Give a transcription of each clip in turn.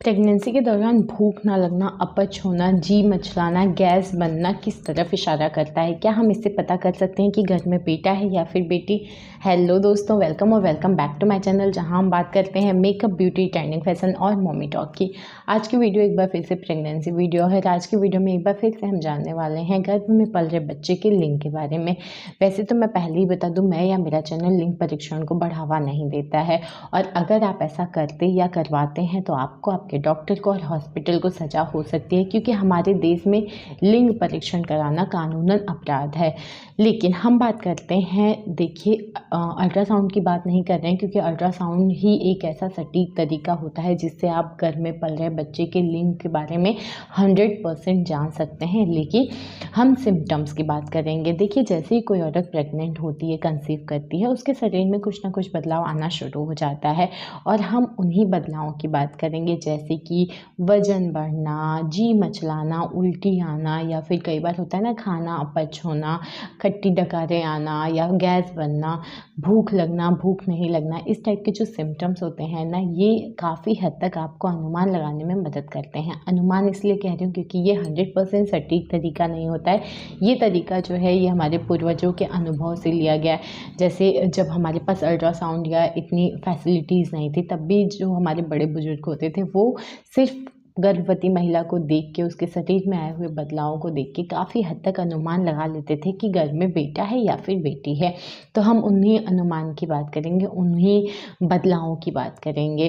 Pregnancy के दौरान भूख ना लगना, अपच होना, जी मचलाना, गैस बनना किस तरफ इशारा करता है? क्या हम इससे पता कर सकते हैं कि घर में बेटा है या फिर बेटी? हेलो दोस्तों, वेलकम और welcome back to my channel, जहां हम बात करते हैं मेकअप, ब्यूटी, ट्रेंडिंग, फैशन और मॉमी टॉक की। आज की वीडियो एक बार फिर से प्रेगनेंसी वीडियो है। आज की वीडियो में एक बार फिर से हम जानने वाले हैं गर्भ में पल रहे बच्चे के लिंग के बारे में। वैसे तो मैं पहले ही बता दूँ, मैं या मेरा चैनल लिंग परीक्षण को बढ़ावा नहीं देता है, और अगर आप ऐसा करते या करवाते हैं तो आपको, आपके डॉक्टर को और हॉस्पिटल को सजा हो सकती है, क्योंकि हमारे देश में लिंग परीक्षण कराना कानूनन अपराध है। लेकिन हम बात करते हैं, देखिए, अल्ट्रासाउंड की बात नहीं कर रहे हैं, क्योंकि अल्ट्रासाउंड ही एक ऐसा सटीक तरीका होता है जिससे आप घर में पल रहे बच्चे के लिंग के बारे में 100% जान सकते हैं। लेकिन हम सिम्टम्स की बात करेंगे। देखिए, जैसे ही कोई औरत प्रेग्नेंट होती है, कंसीव करती है, उसके शरीर में कुछ ना कुछ बदलाव आना शुरू हो जाता है, और हम उन्हीं बदलावों की बात करेंगे, जैसे कि वजन बढ़ना, जी मचलाना, उल्टी आना, या फिर कई बार होता है ना, खाना अपच होना, खट्टी डकारें आना, या गैस बनना, भूख लगना, भूख नहीं लगना। इस टाइप के जो सिम्टम्स होते हैं ना, ये काफ़ी हद तक आपको अनुमान लगाने में मदद करते हैं। अनुमान इसलिए कह रही हूँ क्योंकि ये 100% सटीक तरीका नहीं होता है। ये तरीका जो है, ये हमारे पूर्वजों के अनुभव से लिया गया है। जैसे जब हमारे पास अल्ट्रासाउंड या इतनी फैसिलिटीज़ नहीं थी, तब भी जो हमारे बड़े बुजुर्ग होते थे, वो सिर्फ गर्भवती महिला को देख के, उसके शरीर में आए हुए बदलावों को देख के काफ़ी हद तक अनुमान लगा लेते थे कि गर्भ में बेटा है या फिर बेटी है। तो हम उन्हीं अनुमान की बात करेंगे, उन्हीं बदलावों की बात करेंगे।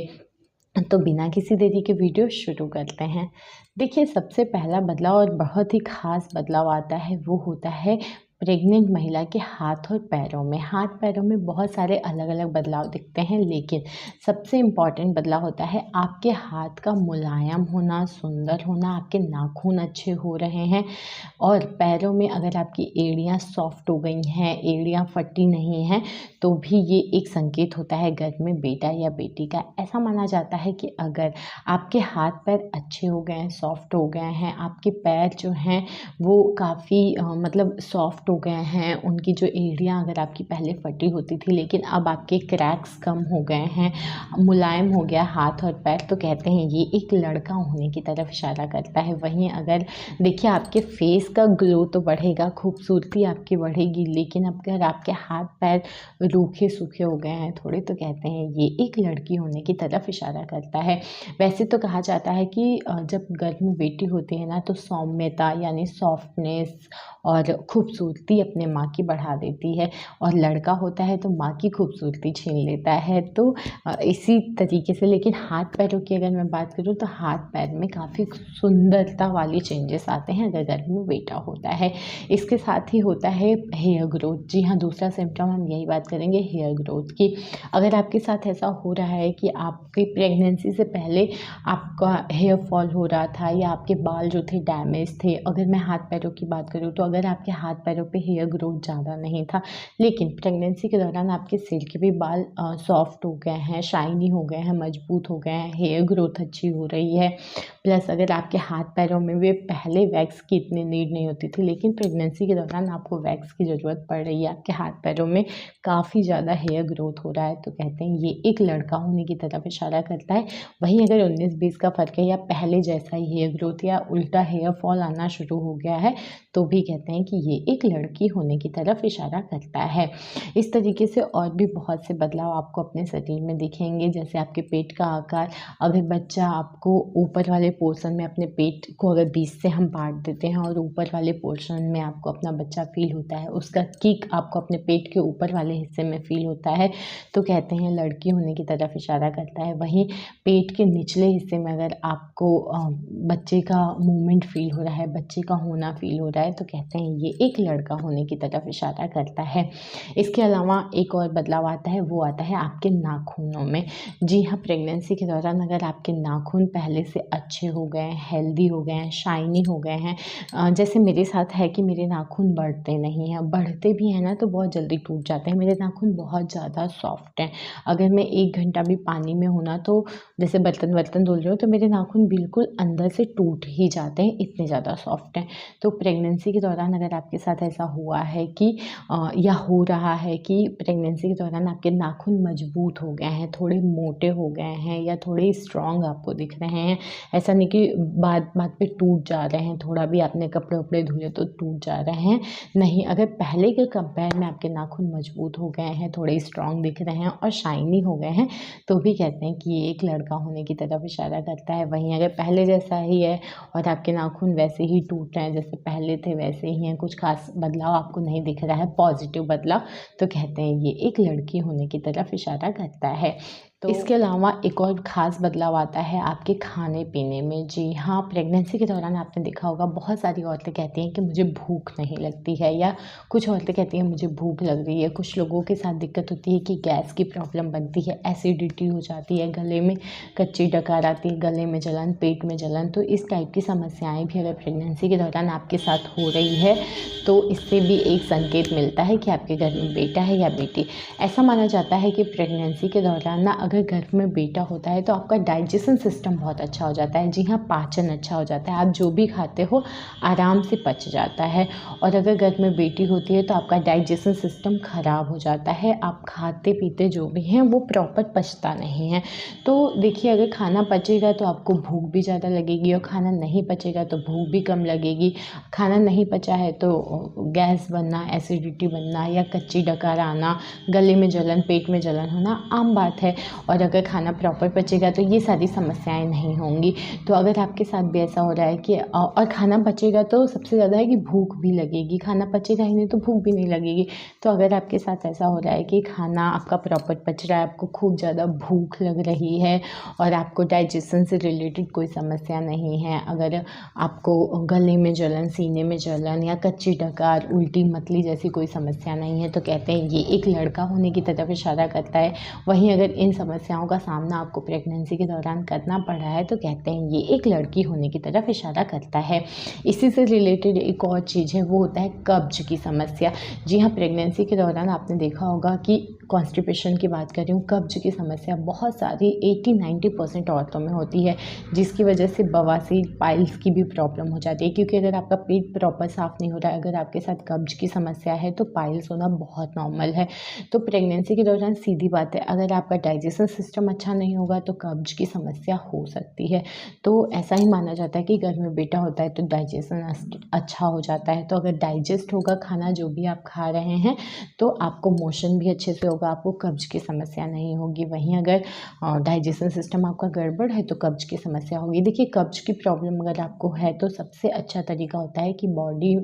तो बिना किसी देरी के वीडियो शुरू करते हैं। देखिए, सबसे पहला बदलाव और बहुत ही ख़ास बदलाव आता है, वो होता है प्रेग्नेंट महिला के हाथ और पैरों में। हाथ पैरों में बहुत सारे अलग अलग बदलाव दिखते हैं, लेकिन सबसे इम्पॉर्टेंट बदलाव होता है आपके हाथ का मुलायम होना, सुंदर होना, आपके नाखून अच्छे हो रहे हैं, और पैरों में अगर आपकी एड़ियाँ सॉफ्ट हो गई हैं, एड़ियाँ फटी नहीं हैं, तो भी ये एक संकेत होता है गर्भ में बेटा या बेटी का। ऐसा माना जाता है कि अगर आपके हाथ पैर अच्छे हो गए हैं, सॉफ्ट हो गए हैं, आपके पैर जो हैं वो काफ़ी मतलब सॉफ्ट हो गए हैं, उनकी जो एड़ियाँ अगर आपकी पहले फटी होती थी, लेकिन अब आपके क्रैक्स कम हो गए हैं, मुलायम हो गया हाथ और पैर, तो कहते हैं ये एक लड़का होने की तरफ इशारा करता है। वहीं अगर देखिए, आपके फेस का ग्लो तो बढ़ेगा, खूबसूरती आपकी बढ़ेगी, लेकिन अगर आपके हाथ पैर रूखे सूखे हो गए हैं थोड़े, तो कहते हैं ये एक लड़की होने की तरफ इशारा करता है। वैसे तो कहा जाता है कि जब गर्भ में बेटी होती है ना, तो सौम्यता यानी सॉफ्टनेस और खूबसूरती अपने माँ की बढ़ा देती है, और लड़का होता है तो माँ की खूबसूरती छीन लेता है। तो इसी तरीके से, लेकिन हाथ पैरों की अगर मैं बात करूँ, तो हाथ पैर में काफ़ी सुंदरता वाली चेंजेस आते हैं अगर गर्भ में बेटा होता है। इसके साथ ही होता है हेयर ग्रोथ। जी हाँ, दूसरा सिम्टम हम यही बात करेंगे, हेयर ग्रोथ की। अगर आपके साथ ऐसा हो रहा है कि आपकी प्रेगनेंसी से पहले आपका हेयर फॉल हो रहा था, या आपके बाल जो थे डैमेज थे, अगर मैं हाथ पैरों की बात करूँ, तो अगर आपके हाथ पैरों पे हेयर ग्रोथ ज़्यादा नहीं था, लेकिन प्रेगनेंसी के दौरान आपके सिर के भी बाल सॉफ्ट हो गए हैं, शाइनी हो गए हैं, मजबूत हो गए हैं, हेयर ग्रोथ अच्छी हो रही है, प्लस अगर आपके हाथ पैरों में भी पहले वैक्स की इतनी नीड नहीं होती थी, लेकिन प्रेगनेंसी के दौरान आपको वैक्स की ज़रूरत पड़ रही है, आपके हाथ पैरों में काफ़ी ज़्यादा हेयर ग्रोथ हो रहा है, तो कहते हैं ये एक लड़का होने की तरफ इशारा करता है। वहीं अगर 19-20 का फ़र्क है, या पहले जैसा ही हेयर ग्रोथ या उल्टा हेयर फॉल आना शुरू हो गया है, तो भी कहते हैं कि ये एक लड़की होने की तरफ इशारा करता है। इस तरीके से और भी बहुत से बदलाव आपको अपने शरीर में दिखेंगे, जैसे आपके पेट का आकार। अगर बच्चा आपको ऊपर वाले पोर्शन में, अपने पेट को अगर बीच से हम बांट देते हैं और ऊपर वाले पोर्शन में आपको अपना बच्चा फील होता है, उसका किक आपको अपने पेट के ऊपर वाले हिस्से में फील होता है, तो कहते हैं लड़की होने की तरफ इशारा करता है। वहीं पेट के निचले हिस्से में अगर आपको बच्चे का मूवमेंट फील हो रहा है, बच्चे का होना फील हो रहा है, तो कहते हैं ये एक लड़का होने की तरफ इशारा करता है। इसके अलावा एक और बदलाव आता है, वो आता है आपके नाखूनों में। जी हाँ, प्रेगनेंसी के दौरान अगर आपके नाखून पहले से अच्छे अच्छे हो गए हैं, हेल्दी हो गए हैं, शाइनी हो गए हैं। जैसे मेरे साथ है कि मेरे नाखून बढ़ते नहीं हैं, बढ़ते भी हैं ना तो बहुत जल्दी टूट जाते हैं। मेरे नाखून बहुत ज़्यादा सॉफ्ट हैं। अगर मैं 1 घंटा भी पानी में हूँ ना तो जैसे बर्तन वर्तन धुल रही हूँ तो मेरे नाखून बिल्कुल अंदर से टूट ही जाते हैं, इतने ज़्यादा सॉफ्ट हैं। तो प्रेगनेंसी के दौरान अगर आपके साथ ऐसा हुआ है कि या हो रहा है कि प्रेगनेंसी के दौरान आपके नाखून मजबूत हो गए हैं, थोड़े मोटे हो गए हैं या थोड़े स्ट्रॉन्ग आपको दिख रहे हैं, ऐसा नहीं कि बात बात पे टूट जा रहे हैं, थोड़ा भी आपने कपड़े वपड़े धुले तो टूट जा रहे हैं, नहीं, अगर पहले के कंपेयर में आपके नाखून मजबूत हो गए हैं, थोड़े स्ट्रॉन्ग दिख रहे हैं और शाइनी हो गए हैं, तो भी कहते हैं कि ये एक लड़का होने की तरफ इशारा करता है। वहीं अगर पहले जैसा ही है और आपके नाखून वैसे ही टूट रहे हैं जैसे पहले थे वैसे ही हैं, कुछ खास बदलाव आपको नहीं दिख रहा है, पॉजिटिव बदलाव, तो कहते हैं ये एक लड़की होने की तरफ इशारा करता है। तो इसके अलावा एक और ख़ास बदलाव आता है आपके खाने पीने में। जी हाँ, प्रेगनेंसी के दौरान आपने देखा होगा बहुत सारी औरतें कहती हैं कि मुझे भूख नहीं लगती है, या कुछ औरतें कहती हैं मुझे भूख लग रही है। कुछ लोगों के साथ दिक्कत होती है कि गैस की प्रॉब्लम बनती है, एसिडिटी हो जाती है, गले में कच्ची डकार आती है, गले में जलन, पेट में जलन। तो इस टाइप की समस्याएँ भी अगर प्रेगनेंसी के दौरान आपके साथ हो रही है तो इससे भी एक संकेत मिलता है कि आपके घर में बेटा है या बेटी। ऐसा माना जाता है कि प्रेगनेंसी के दौरान ना अगर घर में बेटा होता है तो आपका डाइजेशन सिस्टम बहुत अच्छा हो जाता है। जी हाँ, पाचन अच्छा हो जाता है, आप जो भी खाते हो आराम से पच जाता है। और अगर घर में बेटी होती है तो आपका डाइजेशन सिस्टम ख़राब हो जाता है, आप खाते पीते जो भी हैं वो प्रॉपर पचता नहीं है। तो देखिए, अगर खाना पचेगा तो आपको भूख भी ज़्यादा लगेगी और खाना नहीं पचेगा तो भूख भी कम लगेगी। खाना नहीं पचा है तो गैस बनना, एसिडिटी बनना या कच्ची डकार आना, गले में जलन, पेट में जलन होना आम बात है। और अगर खाना प्रॉपर पचेगा तो ये सारी समस्याएं नहीं होंगी। तो अगर आपके साथ भी ऐसा हो रहा है कि और खाना पचेगा तो सबसे ज़्यादा है कि भूख भी लगेगी, खाना पचेगा ही नहीं तो भूख भी नहीं लगेगी। तो अगर आपके साथ ऐसा हो रहा है कि खाना आपका प्रॉपर पच रहा है, आपको खूब ज़्यादा भूख लग रही है और आपको डाइजेशन से रिलेटेड कोई समस्या नहीं है, अगर आपको गले में जलन, सीने में जलन या कच्ची डकार, उल्टी मतली जैसी कोई समस्या नहीं है, तो कहते हैं ये एक लड़का होने की तरफ इशारा करता है। वहीं अगर इन समस्याओं का सामना आपको प्रेगनेंसी के दौरान करना पड़ा है तो कहते हैं ये एक लड़की होने की तरफ इशारा करता है। इसी से रिलेटेड एक और चीज़ है, वो होता है कब्ज की समस्या। जी हाँ, प्रेगनेंसी के दौरान आपने देखा होगा कि कॉन्स्टिपेशन की बात कर रही हूँ, कब्ज की समस्या बहुत सारी 80-90% औरतों में होती है, जिसकी वजह से बवासीर, पाइल्स की भी प्रॉब्लम हो जाती है। क्योंकि अगर आपका पेट प्रॉपर साफ़ नहीं हो रहा है, अगर आपके साथ कब्ज की समस्या है तो पाइल्स होना बहुत नॉर्मल है। तो प्रेगनेंसी के दौरान सीधी बात है, अगर आपका डाइजेशन सिस्टम अच्छा नहीं होगा तो कब्ज की समस्या हो सकती है। तो ऐसा ही माना जाता है कि घर में बेटा होता है तो डाइजेशन अच्छा हो जाता है। तो अगर डाइजेस्ट होगा खाना जो भी आप खा रहे हैं तो आपको मोशन भी अच्छे से होगा, आपको कब्ज की समस्या नहीं होगी। वहीं अगर डाइजेशन सिस्टम आपका गड़बड़ है तो कब्ज की समस्या होगी। देखिए, कब्ज की प्रॉब्लम अगर आपको है तो सबसे अच्छा तरीका होता है कि बॉडी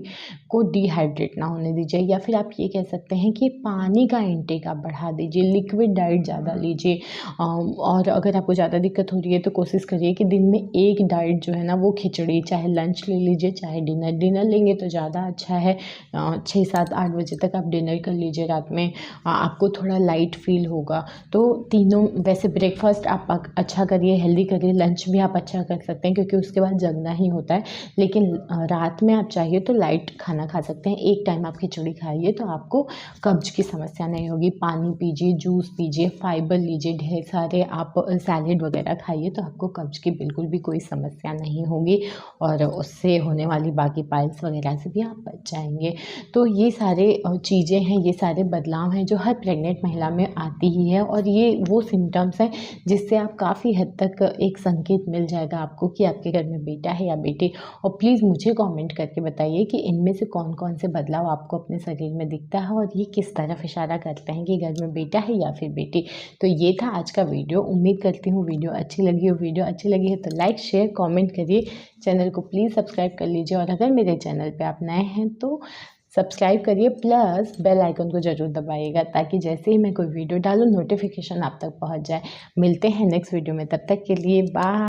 को डिहाइड्रेट ना होने दीजिए, या फिर आप ये कह सकते हैं कि पानी का इंटेक आप बढ़ा दीजिए, लिक्विड डाइट ज़्यादा लीजिए। और अगर आपको ज़्यादा दिक्कत हो रही है तो कोशिश करिए कि दिन में एक डाइट जो है ना वो खिचड़ी, चाहे लंच ले लीजिए चाहे डिनर लेंगे तो ज़्यादा अच्छा है। 6-7-8 बजे तक आप डिनर कर लीजिए रात में, आपको थोड़ा लाइट फील होगा। तो तीनों, वैसे ब्रेकफास्ट आप अच्छा करिए, हेल्दी करिए, लंच भी आप अच्छा कर सकते हैं क्योंकि उसके बाद जगना ही होता है। लेकिन रात में आप चाहिए तो लाइट खाना खा सकते हैं, एक टाइम आप खिचड़ी खाइए तो आपको कब्ज की समस्या नहीं होगी। पानी पीजिए, जूस पीजिए, फाइबर लीजिए, ढेर सारे आप सैलेड वगैरह खाइए तो आपको कब्ज की बिल्कुल भी कोई समस्या नहीं होगी और उससे होने वाली बाकी पाइल्स वगैरह से भी आप बच जाएंगे। तो ये सारे चीज़ें हैं, ये सारे बदलाव हैं जो हर प्रेग्नेंट महिला में आती ही है, और ये वो सिम्टम्स हैं जिससे आप काफ़ी हद तक एक संकेत मिल जाएगा आपको कि आपके घर में बेटा है या बेटी। और प्लीज़ मुझे कमेंट करके बताइए कि इनमें से कौन कौन से बदलाव आपको अपने शरीर में दिखता है और ये किस तरफ इशारा करते हैं कि घर में बेटा है या फिर बेटी। तो ये था आज का वीडियो। उम्मीद करती हूँ वीडियो अच्छी लगी हो। वीडियो अच्छी लगी है तो लाइक, शेयर, कमेंट करिए। चैनल को प्लीज़ सब्सक्राइब कर लीजिए, और अगर मेरे चैनल पे आप नए हैं तो सब्सक्राइब करिए, प्लस बेल आइकन को ज़रूर दबाइएगा ताकि जैसे ही मैं कोई वीडियो डालूँ नोटिफिकेशन आप तक पहुँच जाए। मिलते हैं नेक्स्ट वीडियो में, तब तक के लिए बाय।